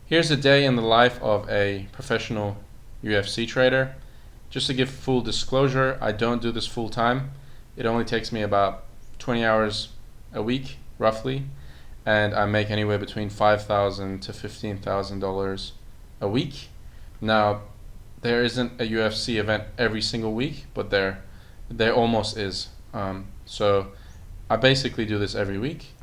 Here's a day in the life of a professional UFC trader. Just to give full disclosure, I don't do this full time. It only takes me about 20 hours a week, roughly, and I make anywhere between $5,000 to $15,000 a week. Now, there isn't a UFC event every single week, but there almost is. So I basically do this every week,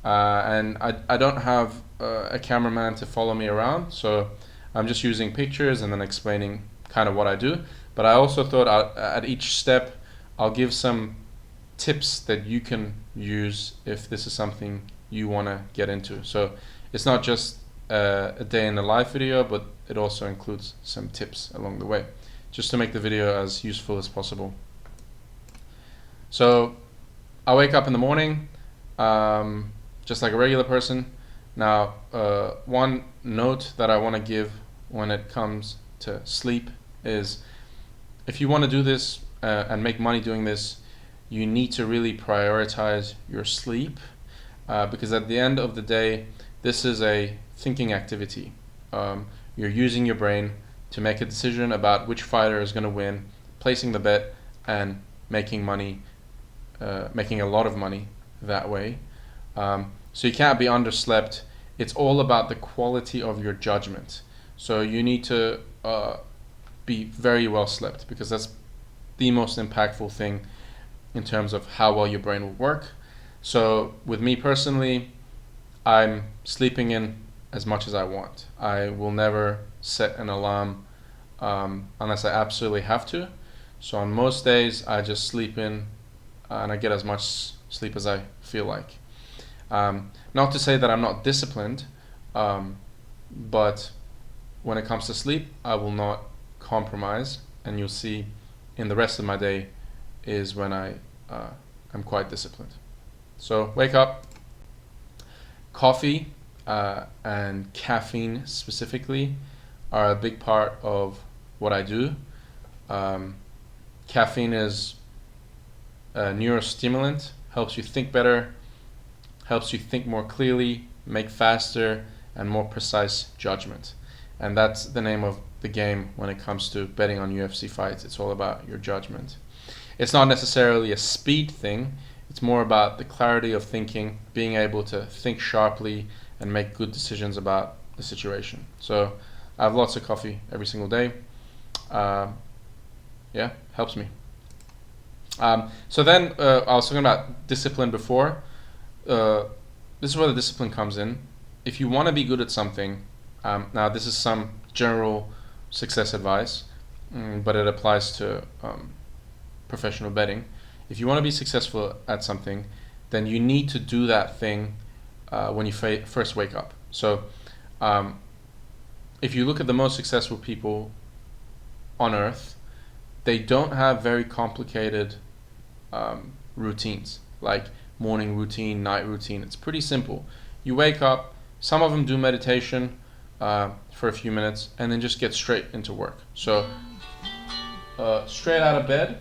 and I don't have a cameraman to follow me around, so I'm just using pictures and then explaining kind of what I do. But I also thought at each step I'll give some tips that you can use if this is something you want to get into. So it's not just a day in the life video, but it also includes some tips along the way, just to make the video as useful as possible. So I wake up in the morning, just like a regular person. Now, one note that I want to give when it comes to sleep is, if you want to do this and make money doing this, you need to really prioritize your sleep, because at the end of the day, this is a thinking activity. You're using your brain to make a decision about which fighter is going to win, placing the bet, and making money, making a lot of money that way. So you can't be underslept. It's all about the quality of your judgment. So you need to be very well slept, because that's the most impactful thing in terms of how well your brain will work. So with me personally, I'm sleeping in as much as I want. I will never set an alarm unless I absolutely have to. So on most days, I just sleep in and I get as much sleep as I feel like. Not to say that I'm not disciplined, but when it comes to sleep, I will not compromise, and you'll see in the rest of my day is when I am quite disciplined. So wake up. Coffee and caffeine specifically are a big part of what I do. Caffeine is a neurostimulant, helps you think better, helps you think more clearly, make faster and more precise judgment. And that's the name of the game when it comes to betting on UFC fights. It's all about your judgment. It's not necessarily a speed thing. It's more about the clarity of thinking, being able to think sharply and make good decisions about the situation. So I have lots of coffee every single day. Yeah, helps me. So then I was talking about discipline before. This is where the discipline comes in. If you want to be good at something, now this is some general success advice, but it applies to professional betting. If you want to be successful at something, then you need to do that thing when you first wake up. So if you look at the most successful people on earth, they don't have very complicated routines, like morning routine, night routine. It's pretty simple. You wake up, some of them do meditation for a few minutes, and then just get straight into work. So straight out of bed,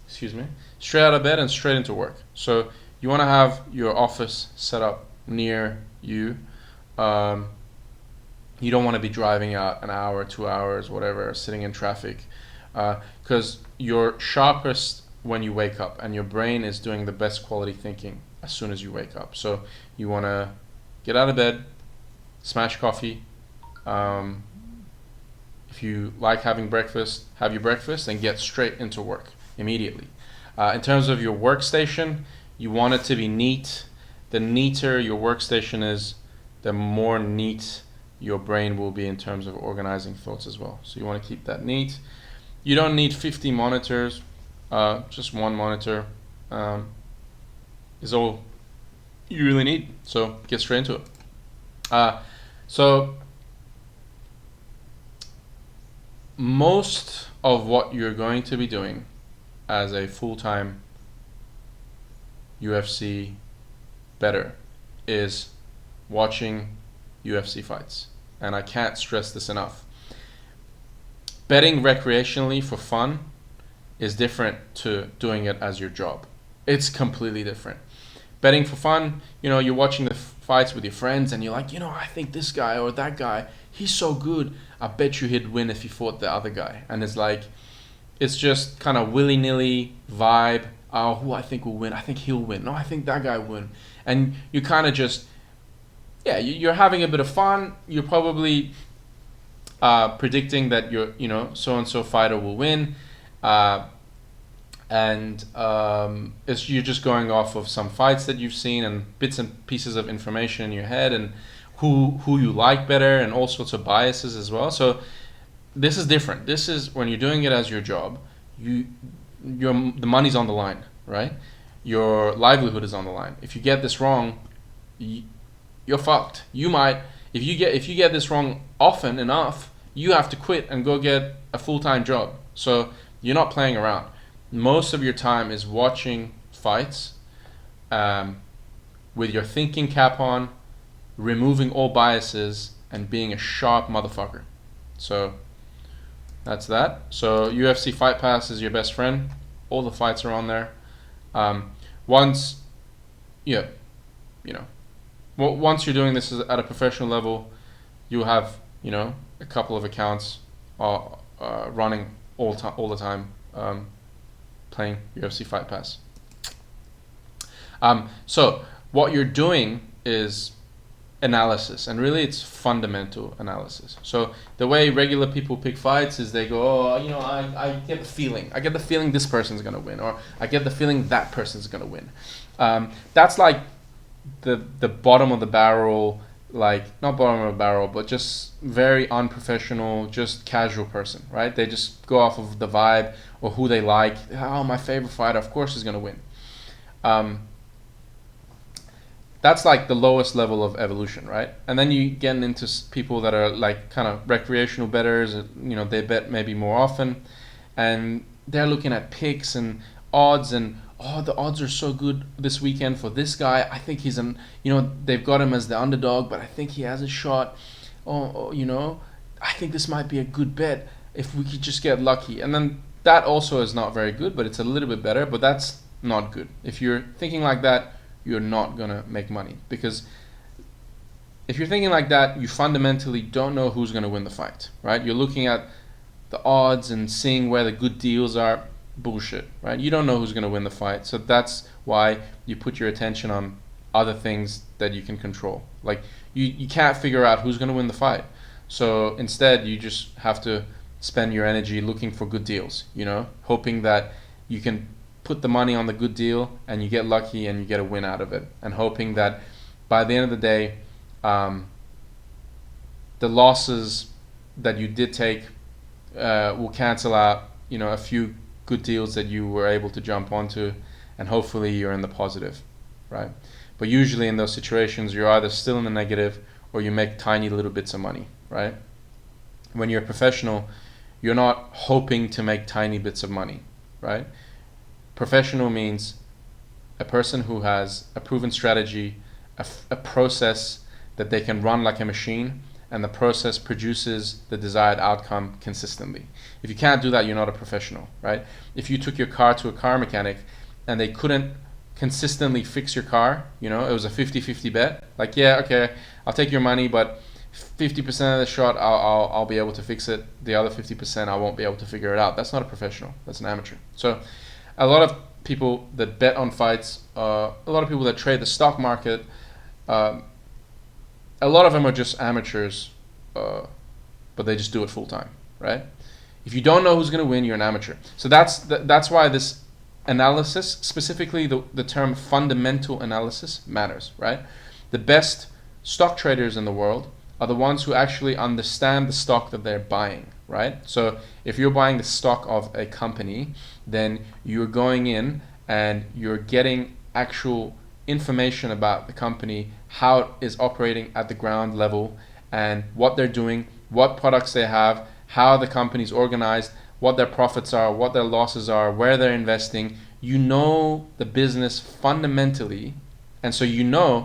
straight out of bed and straight into work. So you want to have your office set up near you. You don't want to be driving out an hour, 2 hours, whatever, sitting in traffic, because you're sharpest when you wake up, and your brain is doing the best quality thinking as soon as you wake up. So you want to get out of bed, smash coffee. If you like having breakfast, have your breakfast and get straight into work immediately. In terms of your workstation, you want it to be neat. The neater your workstation is, the more neat your brain will be in terms of organizing thoughts as well. So you want to keep that neat. You don't need 50 monitors. Just one monitor is all you really need. So get straight into it. So most of what you're going to be doing as a full-time UFC bettor is watching UFC fights. And I can't stress this enough. Betting recreationally for fun is different to doing it as your job. It's completely different. Betting for fun, you're watching the fights with your friends and you're like, I think this guy or that guy, he's so good. I bet you he'd win if he fought the other guy. And it's like, it's just kind of willy-nilly vibe. Oh, who I think will win? I think he'll win. No, I think that guy will win. And you kind of just, yeah, you're having a bit of fun. You're probably predicting that so-and-so fighter will win. And you're just going off of some fights that you've seen and bits and pieces of information in your head and who you like better and all sorts of biases as well. So this is different. This is when you're doing it as your job. The money's on the line, right? Your livelihood is on the line. If you get this wrong, you're fucked. You might, if you get this wrong often enough, you have to quit and go get a full-time job. So you're not playing around. Most of your time is watching fights with your thinking cap on, removing all biases, and being a sharp motherfucker. So that's that. So UFC Fight Pass is your best friend. All the fights are on there. Once you're doing this at a professional level, you have a couple of accounts running all the time. Playing UFC Fight Pass. So what you're doing is analysis, and really it's fundamental analysis. So the way regular people pick fights is they go, I get the feeling this person's gonna win, or I get the feeling that person's gonna win. That's like the bottom of the barrel, like not bottom of the barrel, but just very unprofessional, just casual person, right? They just go off of the vibe or who they like. Oh, my favorite fighter, of course, is gonna win. That's like the lowest level of evolution, right? And then you get into people that are like kind of recreational bettors. They bet maybe more often, and they're looking at picks and odds and, the odds are so good this weekend for this guy. I think he's they've got him as the underdog, but I think he has a shot. I think this might be a good bet if we could just get lucky. And then that also is not very good, but it's a little bit better, but that's not good. If you're thinking like that, you're not gonna make money, because if you're thinking like that, you fundamentally don't know who's gonna win the fight, right? You're looking at the odds and seeing where the good deals are. Bullshit, right? You don't know who's going to win the fight. So that's why you put your attention on other things that you can control. Like you can't figure out who's going to win the fight. So instead you just have to spend your energy looking for good deals, hoping that you can put the money on the good deal and you get lucky and you get a win out of it, and hoping that by the end of the day the losses that you did take will cancel out a few good deals that you were able to jump onto, and hopefully you're in the positive, right? But usually in those situations, you're either still in the negative or you make tiny little bits of money, right? When you're a professional, you're not hoping to make tiny bits of money, right? Professional means a person who has a proven strategy, a process that they can run like a machine, and the process produces the desired outcome consistently. If you can't do that, you're not a professional, right? If you took your car to a car mechanic and they couldn't consistently fix your car, it was a 50-50 bet. Like, yeah, okay, I'll take your money, but 50% of the shot, I'll be able to fix it. The other 50%, I won't be able to figure it out. That's not a professional. That's an amateur. So a lot of people that bet on fights, a lot of people that trade the stock market, a lot of them are just amateurs, but they just do it full time, right? If you don't know who's going to win, you're an amateur. So that's why this analysis, specifically the term fundamental analysis, matters, right? The best stock traders in the world are the ones who actually understand the stock that they're buying, right? So if you're buying the stock of a company, then you're going in and you're getting actual information about the company, how it is operating at the ground level, and what they're doing, what products they have, how the company's organized, what their profits are, what their losses are, where they're investing. You know the business fundamentally, and so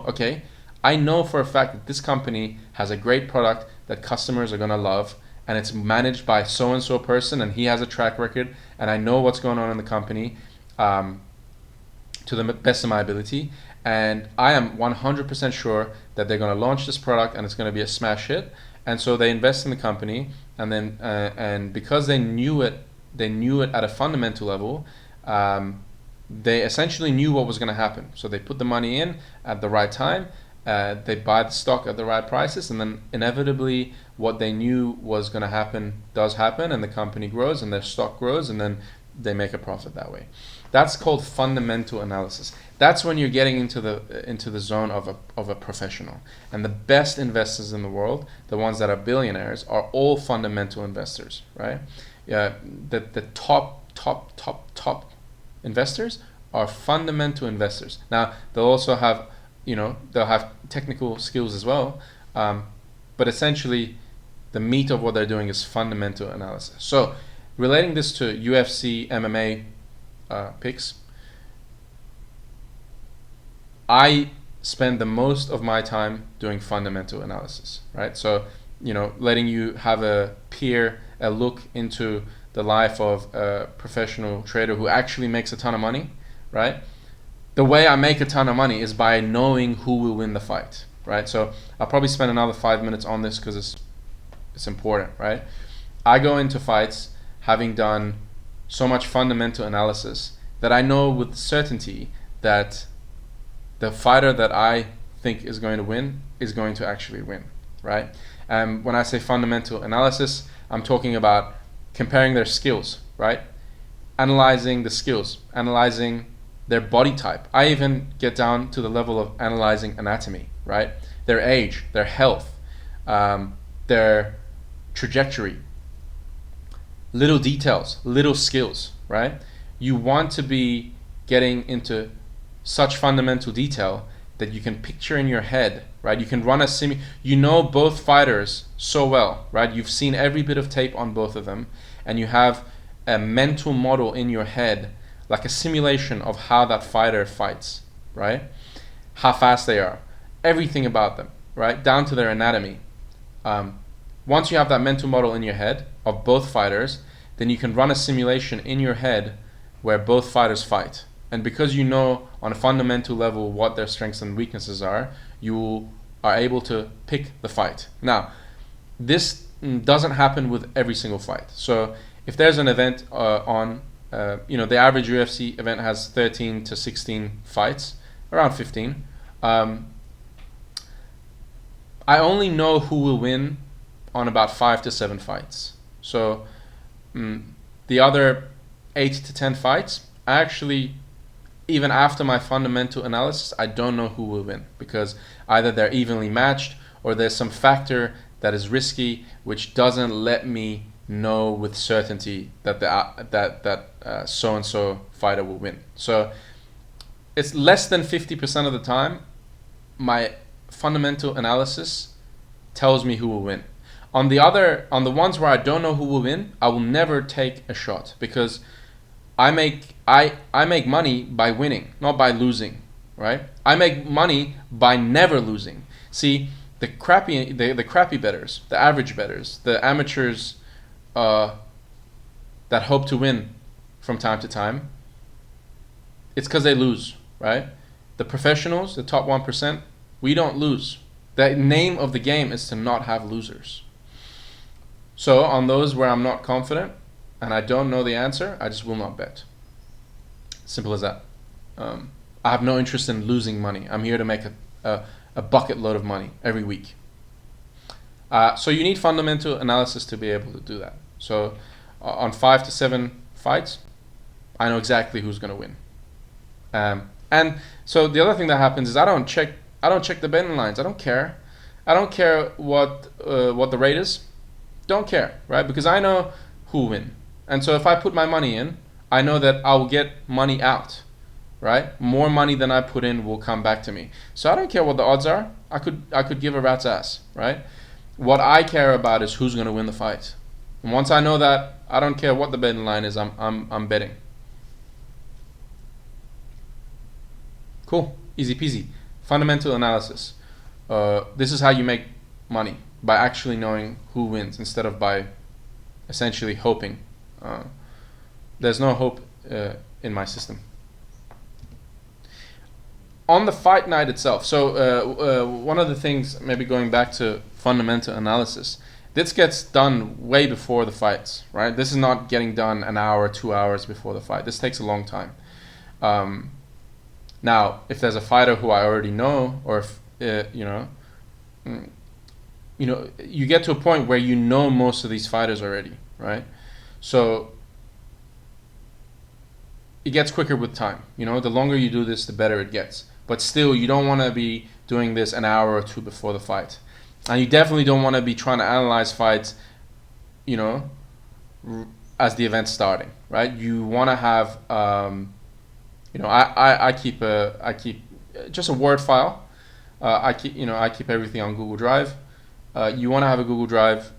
okay, I know for a fact that this company has a great product that customers are going to love, and it's managed by so-and-so person, and he has a track record, and I know what's going on in the company to the best of my ability. and I am 100% sure that they're going to launch this product and it's going to be a smash hit. And so they invest in the company, and then and because they knew it at a fundamental level. They essentially knew what was going to happen. So they put the money in at the right time. They buy the stock at the right prices, and then inevitably what they knew was going to happen does happen, and the company grows and their stock grows, and then they make a profit that way. That's called fundamental analysis. That's when you're getting into the zone of a professional. And the best investors in the world, the ones that are billionaires, are all fundamental investors, right? The top investors are fundamental investors. Now they'll also have, they'll have technical skills as well, but essentially the meat of what they're doing is fundamental analysis. So relating this to UFC, MMA picks, I spend the most of my time doing fundamental analysis, right? So letting you have a look into the life of a professional trader who actually makes a ton of money, right? The way I make a ton of money is by knowing who will win the fight, right? So I'll probably spend another 5 minutes on this because it's important, right? I go into fights having done so much fundamental analysis that I know with certainty that the fighter that I think is going to win is going to actually win, right? And when I say fundamental analysis, I'm talking about comparing their skills, right? Analyzing the skills, analyzing their body type. I even get down to the level of analyzing anatomy, right? Their age, their health, their trajectory, little details, little skills, right? You want to be getting into such fundamental detail that you can picture in your head, right? You can run both fighters so well, right? You've seen every bit of tape on both of them, and you have a mental model in your head, like a simulation of how that fighter fights, right? How fast they are, everything about them, right? Down to their anatomy. Once you have that mental model in your head of both fighters, then you can run a simulation in your head where both fighters fight. And because you know on a fundamental level what their strengths and weaknesses are, you are able to pick the fight. Now, this doesn't happen with every single fight. So if there's an event the average UFC event has 13 to 16 fights, around 15. I only know who will win on about 5 to 7 fights. So the other 8 to 10 fights, even after my fundamental analysis, I don't know who will win, because either they're evenly matched or there's some factor that is risky which doesn't let me know with certainty that so and so fighter will win. So it's less than 50% of the time my fundamental analysis tells me who will win. On the ones where I don't know who will win, I will never take a shot, because I make money by winning, not by losing, right? I make money by never losing. See, the crappy bettors, the average bettors, the amateurs that hope to win from time to time, it's because they lose, right? The professionals, the top 1%, we don't lose. The name of the game is to not have losers. So on those where I'm not confident and I don't know the answer, I just will not bet. Simple as that. I have no interest in losing money. I'm here to make a bucket load of money every week. So you need fundamental analysis to be able to do that. So on 5 to 7 fights, I know exactly who's going to win. And so the other thing that happens is I don't check the betting lines. I don't care. I don't care what the rate is. Don't care, right? Because I know who will win. And so if I put my money in, I know that I will get money out, right? More money than I put in will come back to me. So I don't care what the odds are. I could give a rat's ass, right? What I care about is who's going to win the fight. And once I know that, I don't care what the betting line is. I'm betting. Cool, easy peasy. Fundamental analysis. This is how you make money, by actually knowing who wins instead of by essentially hoping. There's no hope in my system. on the fight night itself. So one of the things, maybe going back to fundamental analysis, this gets done way before the fights, right? This is not getting done an hour, 2 hours before the fight. This takes a long time. Now, if there's a fighter who I already know, or if you get to a point where you know most of these fighters already, right? So it gets quicker with time. The longer you do this, the better it gets. But still, you don't want to be doing this an hour or two before the fight. And you definitely don't want to be trying to analyze fights, as the event's starting, right? You want to have, I keep just a Word file. I keep everything on Google Drive. You want to have a Google Drive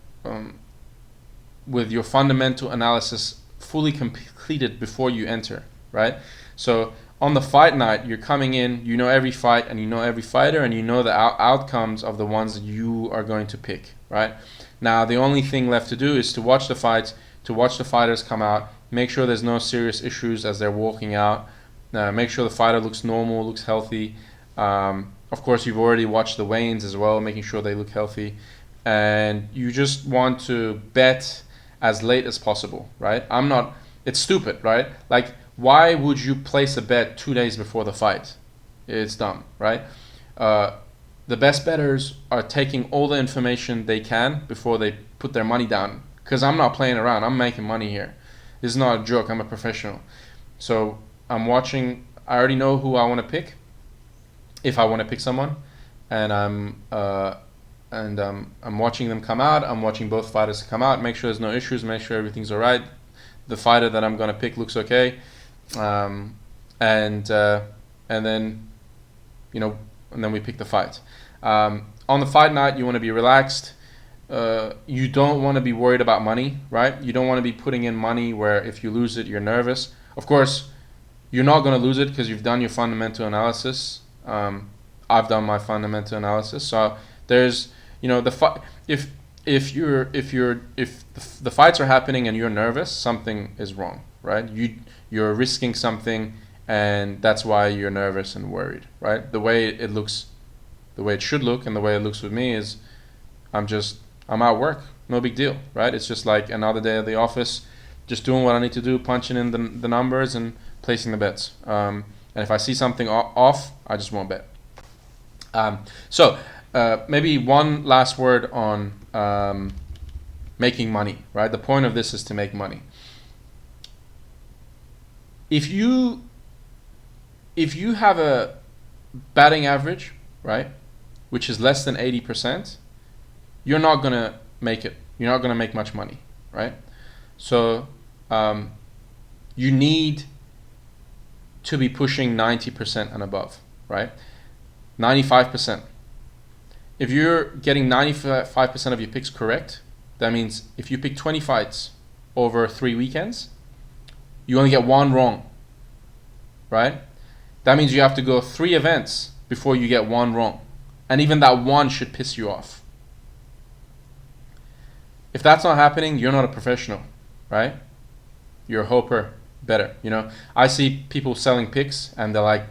with your fundamental analysis fully completed before you enter, right? So on the fight night, you're coming in, you know every fight and you know every fighter and you know the outcomes of the ones that you are going to pick, right? Now, the only thing left to do is to watch the fights, to watch the fighters come out, make sure there's no serious issues as they're walking out, make sure the fighter looks normal, looks healthy. Of course, you've already watched the weigh-ins as well, making sure they look healthy. And you just want to bet as late as possible, right? It's stupid, right? Like, why would you place a bet 2 days before the fight? It's dumb, right? The best bettors are taking all the information they can before they put their money down. Because I'm not playing around, I'm making money here. This is not a joke, I'm a professional. So I'm watching, I already know who I want to pick, if I want to pick someone, and I'm watching them come out. I'm watching both fighters come out, make sure there's no issues, make sure everything's all right. The fighter that I'm going to pick looks okay, and then we pick the fight. On the fight night, you want to be relaxed. You don't want to be worried about money, right? You don't want to be putting in money where if you lose it, you're nervous. Of course, you're not going to lose it because you've done your fundamental analysis. I've done my fundamental analysis, so there's if the fights are happening and you're nervous, something is wrong, right? You're risking something, and that's why you're nervous and worried, right? The way it looks, the way it should look, and the way it looks with me is, I'm at work, no big deal, right? It's just like another day at the office, just doing what I need to do, punching in the numbers and placing the bets. And if I see something off, I just won't bet. Maybe one last word on making money, right? The point of this is to make money. If you have a batting average, right, which is less than 80%, you're not going to make it. You're not going to make much money, right? So you need to be pushing 90% and above, right? 95%. If you're getting 95% of your picks correct, that means if you pick 20 fights over 3 weekends, you only get one wrong, right? That means you have to go 3 events before you get one wrong. And even that one should piss you off. If that's not happening, you're not a professional, right? You're a hoper better, I see people selling picks and they're like,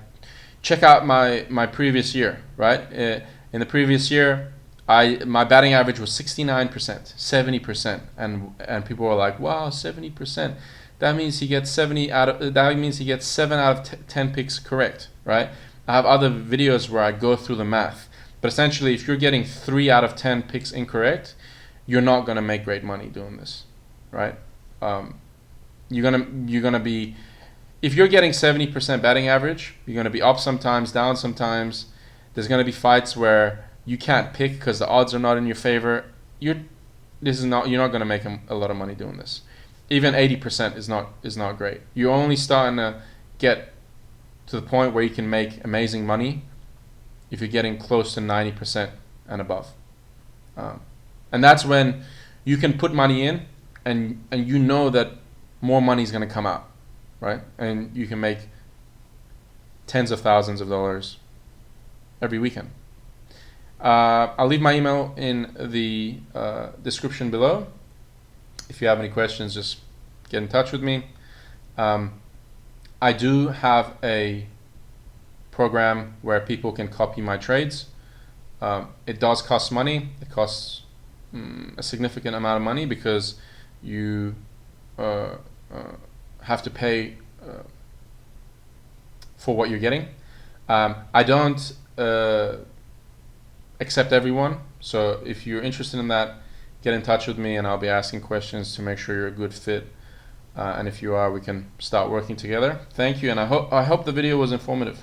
check out my previous year, right? In the previous year, my batting average was 69%, 70%, and people were like, wow, 70%. That means he gets 7 out of 10 picks correct, right? I have other videos where I go through the math, but essentially, if you're getting 3 out of 10 picks incorrect, you're not gonna make great money doing this, right? You're gonna be, if you're getting 70% batting average, you're gonna be up sometimes, down sometimes. There's gonna be fights where you can't pick because the odds are not in your favor. You're not gonna make a lot of money doing this. Even 80% is not great. You're only starting to get to the point where you can make amazing money if you're getting close to 90% and above. And that's when you can put money in and you know that more money is going to come out, right? And you can make tens of thousands of dollars every weekend. I'll leave my email in the description below. If you have any questions, just get in touch with me. I do have a program where people can copy my trades. It does cost money. It costs a significant amount of money because you have to pay for what you're getting. I don't accept everyone, so if you're interested in that, get in touch with me and I'll be asking questions to make sure you're a good fit. And if you are, we can start working together. Thank you, and I hope the video was informative.